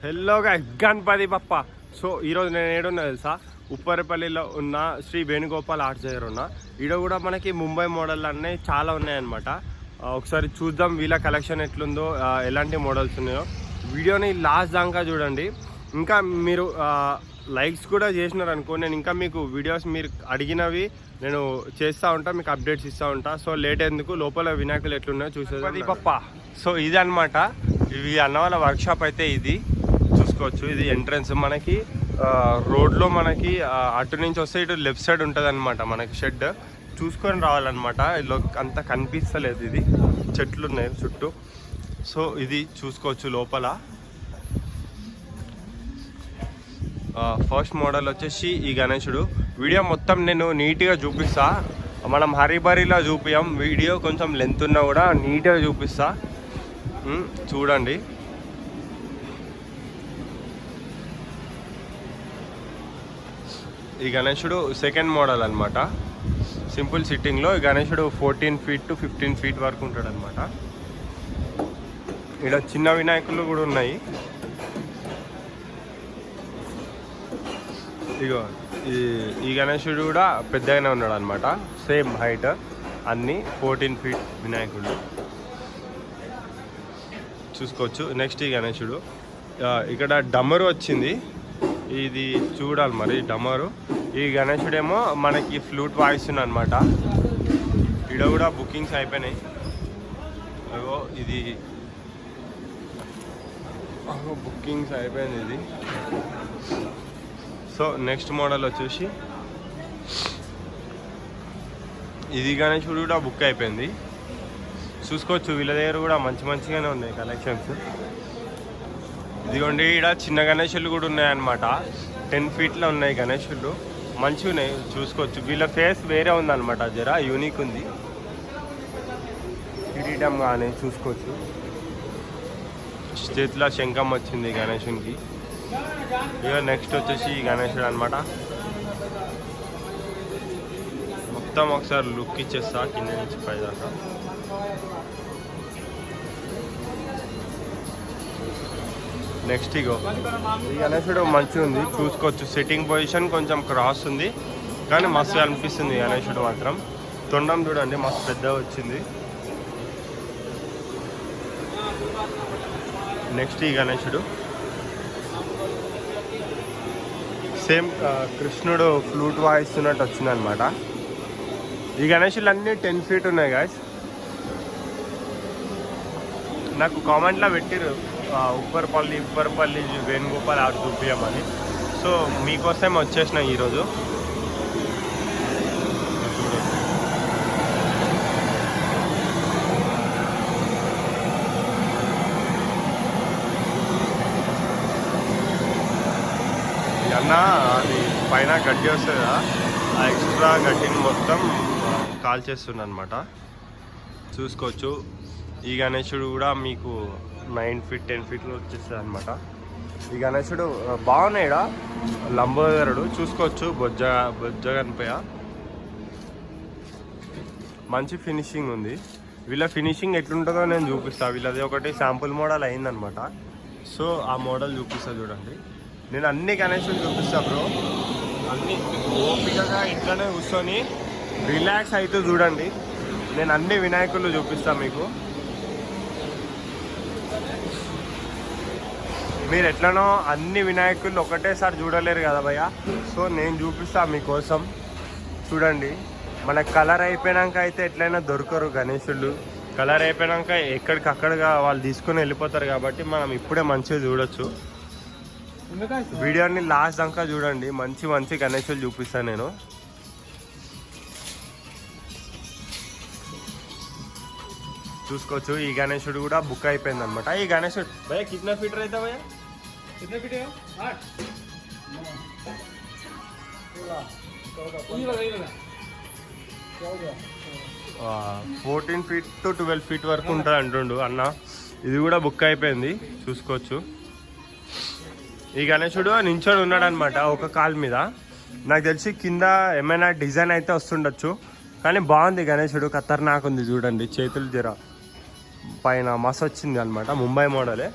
హెల్లోగా Ganapati Bappa. So ఈరోజు నేను ఏడున్నా తెలుసా, ఉప్పరపల్లిలో ఉన్న శ్రీ వేణుగోపాల్ ఆర్ట్స్ దగ్గర ఉన్నా. ఈడ కూడా మనకి ముంబై మోడల్ అన్నీ చాలా ఉన్నాయన్నమాట. ఒకసారి చూద్దాం వీళ్ళ కలెక్షన్ ఎట్లుందో, ఎలాంటి మోడల్స్ ఉన్నాయో. వీడియోని లాస్ట్ దాకా చూడండి. ఇంకా మీరు లైక్స్ కూడా చేసినారు అనుకో, నేను ఇంకా మీకు వీడియోస్ మీరు అడిగినవి నేను చేస్తూ ఉంటా, మీకు అప్డేట్స్ ఇస్తూ ఉంటా. సో లేట్ ఎందుకు, లోపల వినాయకులు ఎట్లున్నాయో చూసేది పప్ప. సో ఇది అనమాట, ఇవి అన్న వాళ్ళ వర్క్షాప్ అయితే ఇది చూసుకోవచ్చు. ఇది ఎంట్రన్స్ మనకి రోడ్లో మనకి అటు నుంచి వస్తే ఇటు లెఫ్ట్ సైడ్ ఉంటుంది అనమాట మనకి షెడ్. చూసుకొని రావాలన్నమాట. ఇలా అంత కనిపిస్తలేదు, ఇది చెట్లు ఉన్నాయి చుట్టూ. సో ఇది చూసుకోవచ్చు లోపల. ఫస్ట్ మోడల్ వచ్చేసి ఈ గణేశుడు. వీడియో మొత్తం నేను నీట్గా చూపిస్తా, మనం హరిబరిలా చూపియం. వీడియో కొంచెం లెంత్ ఉన్నా కూడా నీట్గా చూపిస్తా, చూడండి. ఈ గణేశుడు సెకండ్ మోడల్ అనమాట. సింపుల్ సిట్టింగ్లో ఈ గణేశుడు 14 feet to 15 feet వరకు ఉంటాడు అనమాట. ఇక్కడ చిన్న వినాయకులు కూడా ఉన్నాయి. ఇగో ఈ గణేశుడు కూడా పెద్దగానే ఉన్నాడు అనమాట, సేమ్ హైట్. అన్నీ 14 feet వినాయకుడు చూసుకోవచ్చు. నెక్స్ట్ ఈ గణేశుడు. ఇక్కడ డమరు వచ్చింది, ఇది చూడాలి మరి డమరు. ఈ గణేశుడేమో మనకి ఫ్లూట్ వాయిస్తుంది అనమాట. ఇక్కడ కూడా బుకింగ్స్ అయిపోయినాయి. అగో ఇది బుకింగ్స్ అయిపోయింది ఇది. సో నెక్స్ట్ మోడల్ వచ్చేసి ఇది గణేశుడు కూడా బుక్ అయిపోయింది. చూసుకోవచ్చు, వీళ్ళ దగ్గర కూడా మంచిగానే ఉన్నాయి కలెక్షన్స్. ఇదిగోండి, ఇక్కడ చిన్న గణేశులు కూడా ఉన్నాయన్నమాట. 10 feetలో ఉన్నాయి గణేశులు, మంచిగా ఉన్నాయి చూసుకోవచ్చు. వీళ్ళ ఫేస్ వేరే ఉందన్నమాట, జర యూనిక్ ఉంది. కిరీటం కానీ చూసుకోవచ్చు. చేతిలో శంఖం వచ్చింది గణేశునికి. ఇక నెక్స్ట్ వచ్చేసి ఈ గణేశుడు అనమాట. మొత్తం ఒకసారి లుక్ ఇచ్చేస్తా కింద నుంచి పైదాకా. నెక్స్ట్ ఇగో ఈ గణేశుడు మంచిగా ఉంది చూసుకోవచ్చు. సిట్టింగ్ పొజిషన్ కొంచెం క్రాస్ ఉంది, కానీ మస్తు అనిపిస్తుంది గణేశుడు మాత్రం. తొండం చూడండి మస్తు పెద్దగా వచ్చింది. నెక్స్ట్ ఈ గణేశుడు సేమ్ కృష్ణుడు ఫ్లూట్ వాయిస్తున్నట్టు వచ్చింది అనమాట. ఈ గణేశులు అన్నీ 10 feet ఉన్నాయి గాయస్. నాకు కామెంట్లో పెట్టిరు ఉప్పరపల్లి వేణుగోపాల్ ఆర్ట్స్ చూపించమని. సో మీకోసం వచ్చేసిన ఈరోజు. అన్న అది పైన గడ్డి వస్తుంది కదా, ఆ ఎక్స్ట్రా గడ్డిని మొత్తం కాల్ చేస్తున్నా అనమాట. చూసుకోవచ్చు. ఈ గణేశుడు కూడా మీకు 9 feet 10 feetలో వచ్చేస్తుంది అనమాట. ఈ గణేశుడు బాగున్నాయి. లంబోదరుడు చూసుకోవచ్చు, బొజ్జ గణపయ్య మంచి ఫినిషింగ్ ఉంది. వీళ్ళ ఫినిషింగ్ ఎట్లుంటుందో నేను చూపిస్తాను. వీళ్ళది ఒకటి శాంపుల్ మోడల్ అయిందనమాట. సో ఆ మోడల్ చూపిస్తా చూడండి. నేను అన్ని గణేశులు చూపిస్తా బ్రో, అన్ని ఓపికగా ఇంట్లోనే కూర్చొని రిలాక్స్ అయితే చూడండి. నేను అన్ని వినాయకులు చూపిస్తాను మీకు. మీరు ఎట్లనో అన్ని వినాయకులు ఒకటేసారి చూడలేరు కదా భయ్య. సో నేను చూపిస్తా మీకోసం, చూడండి. మన కలర్ అయిపోయాక అయితే ఎట్లయినా దొరకరు గణేశులు. కలర్ అయిపోయాక ఎక్కడికక్కడగా వాళ్ళు తీసుకొని వెళ్ళిపోతారు, కాబట్టి మనం ఇప్పుడే మంచిగా చూడొచ్చు. వీడియోని లాస్ట్ దాకా చూడండి, మంచి గణేశులు చూపిస్తాను నేను. చూసుకోవచ్చు. ఈ గణేశుడు కూడా బుక్ అయిపోయింది అనమాట. ఈ గణేశుడు భయ్య కిतना ఫీట్ रहता भैया? कितने फीट है? 8 14 feet to 12 feet వరకు ఉంటుంది అంటుండు అన్న. ఇది కూడా బుక్ అయిపోయింది చూసుకోవచ్చు. ఈ గణేశుడు నించొని ఉన్నాడు అనమాట ఒక కాల్ మీద. నాకు తెలిసి కింద ఏమైనా డిజైన్ అయితే వస్తుండొచ్చు, కానీ బాగుంది గణేశుడు. ఖతర్నాక్ ఉంది చూడండి, చేతులు జర పైన మస్తు వచ్చింది అనమాట. ముంబై మోడలే.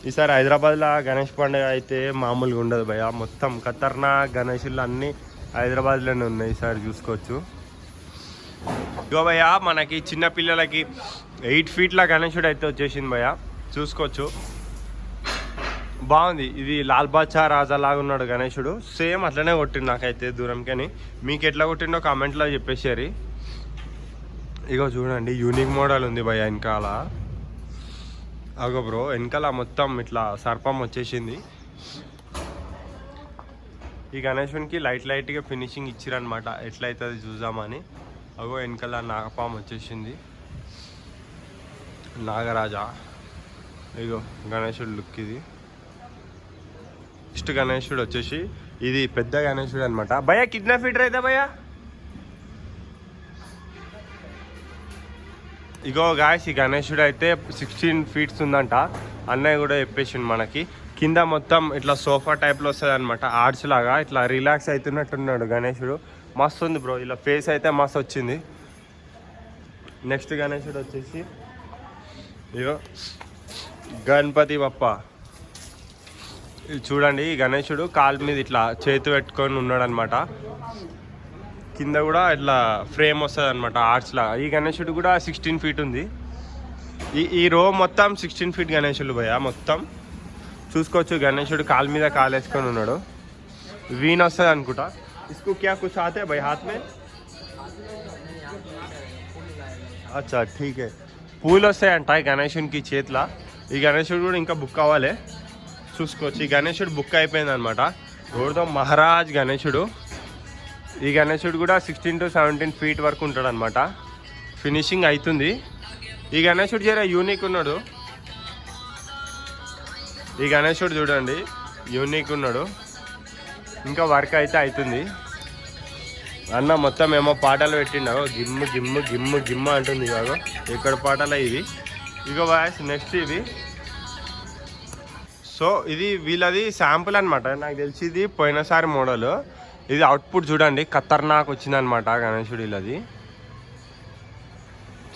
ఈసారి హైదరాబాద్లో గణేష్ పండుగ అయితే మామూలుగా ఉండదు భయ్య. మొత్తం ఖతర్నాక్ గణేషులు అన్నీ హైదరాబాద్లోనే ఉన్నాయి. ఈసారి చూసుకోవచ్చు. ఇగో భయ్య మనకి చిన్న పిల్లలకి 8 ఫీట్ల గణేశుడు అయితే వచ్చేసింది భయ్య, చూసుకోవచ్చు. బాగుంది. ఇది లాల్ బాద్షా రాజా లాగా ఉన్నాడు గణేశుడు. సేమ్ అట్లనే కొట్టిండు నాకైతే దూరంకని. మీకు ఎట్లా కొట్టిండో కామెంట్లో చెప్పేసారు. ఇగో చూడండి యూనిక్ మోడల్ ఉంది భయ్య వెనకాల. అగో బ్రో వెనకాల మొత్తం ఇట్లా సర్పం వచ్చేసింది. ఈ గణేశునికి లైట్గా ఫినిషింగ్ ఇచ్చిరనమాట, ఎట్లయితుంది చూద్దామని. అగో వెనకాల నాగపాము వచ్చేసింది, నాగరాజా. ఇగో గణేశుడు లుక్ ఇది. నెక్స్ట్ గణేశుడు వచ్చేసి ఇది పెద్ద గణేశుడు అనమాట. భయ్య కిतना ఫీట్ అయితే భయ్య? ఇగో గాయస్ ఈ గణేశుడు అయితే 16 ఫీట్స్ ఉందంట. అన్నయ్య కూడా చెప్పేసిండు మనకి. కింద మొత్తం ఇట్లా సోఫా టైప్లో వస్తుంది అనమాట, ఆర్చ్ లాగా ఇట్లా రిలాక్స్ అవుతున్నట్టున్నాడు గణేశుడు. మస్తు ఉంది బ్రో, ఇలా ఫేస్ అయితే మస్తు వచ్చింది. నెక్స్ట్ గణేశుడు వచ్చేసి ఇగో గణపతి బప్ప. ఇది చూడండి, ఈ గణేశుడు కాలు మీద ఇట్లా చేతి పెట్టుకొని ఉన్నాడు అనమాట. కింద కూడా ఇట్లా ఫ్రేమ్ వస్తుంది అనమాట, ఆర్చ్ లాగా. ఈ గణేశుడు కూడా 16 ఫీట్ ఉంది. ఈ రో మొత్తం 16 ఫీట్ గణేశుడు భయ్య మొత్తం చూసుకోవచ్చు. గణేశుడు కాలు మీద కాలు వేసుకొని ఉన్నాడు. వీణ వస్తుంది అనుకుంటా. इसको क्या कुछ आते हैं भाई हाथ में? अच्छा ठीक है. పూలు వస్తాయంట ఈ గణేశునికి చేతిలో. ఈ గణేశుడు కూడా ఇంకా బుక్ అవ్వాలి, చూసుకోవచ్చు. ఈ గణేశుడు బుక్ అయిపోయింది అనమాట. ఎవరిదో మహారాజ్ గణేశుడు. ఈ గణేశుడు కూడా 16 to 17 ఫీట్ వరకు ఉంటాడు అనమాట. ఫినిషింగ్ అవుతుంది. ఈ గణేశుడు జర యూనిక్ ఉన్నాడు. ఈ గణేశుడు చూడండి యూనిక్ ఉన్నాడు. ఇంకా వర్క్ అయితే అవుతుంది. అన్న మొత్తం ఏమో పాటలు పెట్టిండవు, గిమ్ము గిమ్ము గిమ్ము గిమ్మ అంటుంది. ఇగో ఎక్కడ పాటలు ఇవి. ఇగో వాయిస్ నెక్స్ట్ ఇవి. సో ఇది వీళ్ళది శాంపుల్ అనమాట. నాకు తెలిసి ఇది పోయినసారి మోడల్. ఇది అవుట్పుట్ చూడండి, ఖతర్నాక్ వచ్చిందనమాట గణేశుడు వీళ్ళది.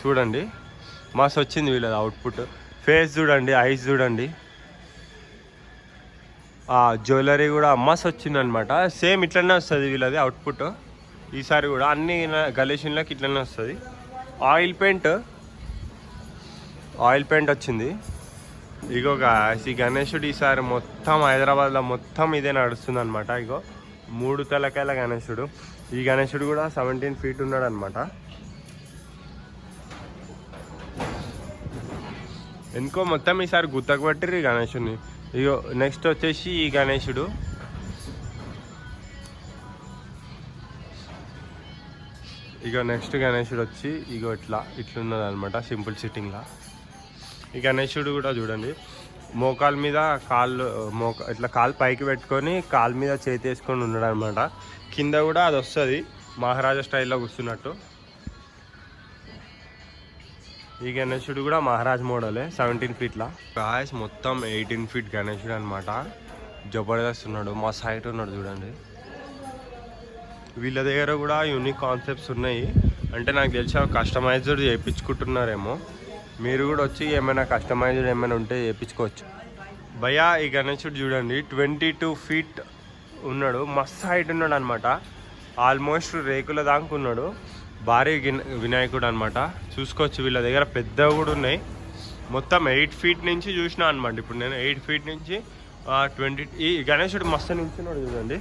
చూడండి మస్తు వచ్చింది వీళ్ళది అవుట్పుట్. ఫేస్ చూడండి, ఐస్ చూడండి, జ్యువెలరీ కూడా మస్తు వచ్చింది అనమాట. సేమ్ ఇట్లనే వస్తుంది వీళ్ళది అవుట్పుట్. ఈసారి కూడా అన్ని గణేశులకి ఇట్లనే వస్తుంది. ఆయిల్ పెయింట్ వచ్చింది. ఇగో ఈ గణేశుడు ఈసారి మొత్తం హైదరాబాద్లో మొత్తం ఇదే నడుస్తుంది అనమాట. ఇగో 3 తలకాయల గణేశుడు. ఈ గణేశుడు కూడా 17 ఫీట్ ఉన్నాడు అనమాట. ఎందుకో మొత్తం ఈసారి గుత్తకు పట్టిర్రు ఈ గణేశుడిని. ఇగో నెక్స్ట్ వచ్చేసి ఈ గణేశుడు. ఇగో నెక్స్ట్ గణేశుడు వచ్చి ఇగో ఇట్లున్నది అనమాట, సింపుల్ సిట్టింగ్లా. ఈ గణేశుడు కూడా చూడండి మోకాల మీద ఇట్లా కాలు పైకి పెట్టుకొని కాలు మీద చేతి వేసుకొని ఉన్నాడు అనమాట. కింద కూడా అది వస్తుంది మహారాజా స్టైల్లో కూర్చున్నట్టు. ఈ గణేశుడు కూడా మహారాజ్ మోడలే, 17 ఫీట్లా. గాయస్ మొత్తం 18 ఫీట్ గణేశుడు అనమాట. జబర్దస్త్ ఉన్నాడు, మా సైట్ ఉన్నాడు చూడండి. వీళ్ళ దగ్గర కూడా యూనిక్ కాన్సెప్ట్స్ ఉన్నాయి. అంటే నాకు తెలిసి కస్టమైజ్డ్ చేయించుకుంటున్నారేమో. మీరు కూడా వచ్చి ఏమైనా కస్టమైజ్డ్ ఏమైనా ఉంటే చేయించుకోవచ్చు. భయ్యా ఈ గణేశుడు చూడండి 22 ఫీట్ ఉన్నాడు, మస్తు హైట్ ఉన్నాడు అనమాట. ఆల్మోస్ట్ రేకుల దాకా ఉన్నాడు. భారీ వినాయకుడు అనమాట. చూసుకోవచ్చు వీళ్ళ దగ్గర పెద్దవి కూడా ఉన్నాయి. మొత్తం 8 ఫీట్ నుంచి చూసినా అనమాట. ఇప్పుడు నేను 8 ఫీట్ నుంచి 20. ఈ గణేశుడు మస్తు నిల్చున్నాడు చూడండి.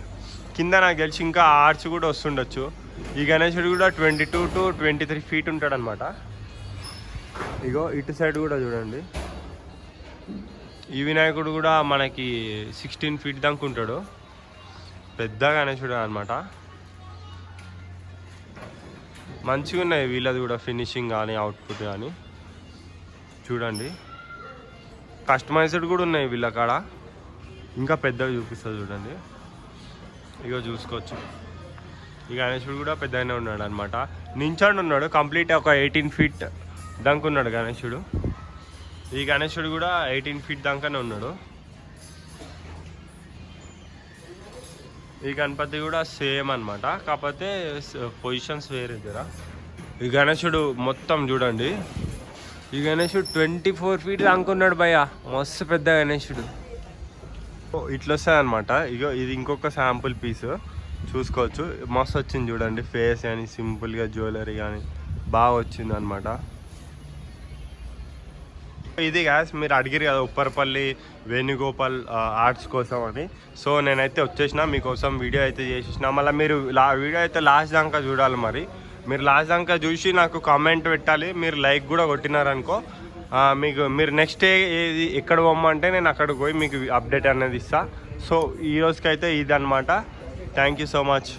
కింద నాకు తెలిసి ఇంకా ఆర్చ్ కూడా వస్తుండొచ్చు. ఈ గణేశుడు కూడా 22 to 23 ఫీట్ ఉంటాడు అనమాట. ఇగో ఇటు సైడ్ కూడా చూడండి. ఈ వినాయకుడు కూడా మనకి 16 ఫీట్ దాకా ఉంటాడు. పెద్ద గణేశుడు అనమాట. మంచిగా ఉన్నాయి వీళ్ళది కూడా ఫినిషింగ్ కానీ అవుట్పుట్ కానీ. చూడండి కస్టమైజ్డ్ కూడా ఉన్నాయి వీళ్ళ కాడ. ఇంకా పెద్దగా చూపిస్తుంది చూడండి. ఇగో చూసుకోవచ్చు. ఈ గణేశుడు కూడా పెద్దగానే ఉన్నాడు అనమాట. నించోండి ఉన్నాడు కంప్లీట్ ఒక 18 ఫీట్ దాకా ఉన్నాడు గణేశుడు. ఈ గణేశుడు కూడా 18 ఫీట్ దాకానే ఉన్నాడు. ఈ గణపతి కూడా సేమ్ అనమాట, కాకపోతే పొజిషన్స్ వేరే దగ్గర. ఈ గణేశుడు మొత్తం చూడండి ఈ గణేశుడు 24 feet అనుకున్నాడు భయ్య, మస్తు పెద్ద గణేశుడు. ఇట్లా వస్తుంది అనమాట. ఇగో ఇది ఇంకొక శాంపుల్ పీస్ చూసుకోవచ్చు. మస్తు వచ్చింది చూడండి, ఫేస్ కానీ సింపుల్గా జ్యువెలరీ కానీ బాగా వచ్చింది అనమాట. ఇది గ్యాస్ మీరు అడిగిరు కదా ఉప్పరపల్లి వేణుగోపాల్ ఆర్ట్స్ కోసం అని. సో నేనైతే వచ్చేసిన మీకోసం వీడియో అయితే చేసేసిన. మళ్ళీ మీరు వీడియో అయితే లాస్ట్ దాకా చూడాలి. మరి మీరు లాస్ట్ దాకా చూసి నాకు కామెంట్ పెట్టాలి. మీరు లైక్ కూడా కొట్టినారనుకో మీరు నెక్స్ట్ డే ఏది ఎక్కడ పోమ్మంటే నేను అక్కడికి పోయి మీకు అప్డేట్ అనేది ఇస్తాను. సో ఈ రోజుకైతే ఇది అనమాట. Thank you so much.